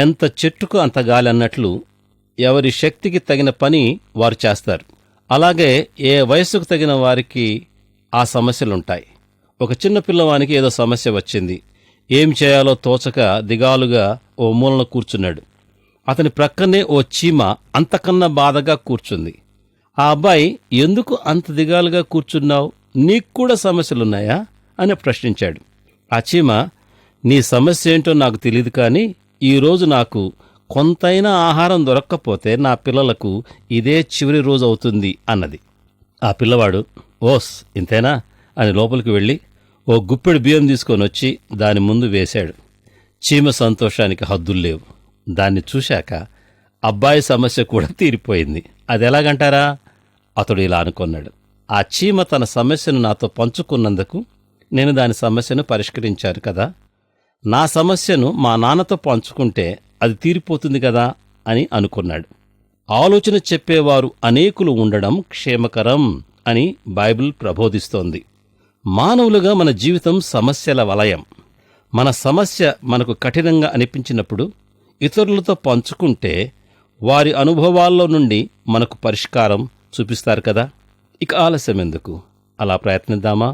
ఎంత చెట్టుకు అంత గాలి అన్నట్లు ఎవరి శక్తికి తగిన పని వారు చేస్తారు. అలాగే ఏ వయస్సుకు తగిన వారికి ఆ సమస్యలుంటాయి. ఒక చిన్న పిల్లవానికి ఏదో సమస్య వచ్చింది. ఏం చేయాలో తోచక దిగాలుగా ఓ మూలన కూర్చున్నాడు. అతని ప్రక్కనే ఓ చీమ అంతకన్నా బాధగా కూర్చుంది. ఆ అబ్బాయి, ఎందుకు అంత దిగాలుగా కూర్చున్నావు? నీక్కూడా సమస్యలున్నాయా అని ప్రశ్నించాడు. ఆ చీమ, నీ సమస్య ఏంటో నాకు తెలియదు, కానీ ఈరోజు నాకు కొంతైనా ఆహారం దొరక్కపోతే నా పిల్లలకు ఇదే చివరి రోజు అవుతుంది అన్నది. ఆ పిల్లవాడు, ఓస్ ఇంతేనా అని లోపలికి వెళ్ళి ఓ గుప్పెడు బియ్యం తీసుకొని వచ్చి దాని ముందు వేశాడు. చీమ సంతోషానికి హద్దుల్లేవు. దాన్ని చూశాక అబ్బాయి సమస్య కూడా తీరిపోయింది. అదెలాగంటారా? అతడు ఇలా అనుకున్నాడు, ఆ చీమ తన సమస్యను నాతో పంచుకున్నందుకు నేను దాని సమస్యను పరిష్కరించాను కదా, నా సమస్యను మా నాన్నతో పంచుకుంటే అది తీరిపోతుంది కదా అని అనుకున్నాడు. ఆలోచన చెప్పేవారు అనేకులు ఉండడం క్షేమకరం అని బైబిల్ ప్రబోధిస్తోంది. మానవులుగా మన జీవితం సమస్యల వలయం. మన సమస్య మనకు కఠినంగా అనిపించినప్పుడు ఇతరులతో పంచుకుంటే వారి అనుభవాల్లో నుండి మనకు పరిష్కారం చూపిస్తారు కదా. ఇక ఆలస్యం ఎందుకు, అలా ప్రయత్నిద్దామా?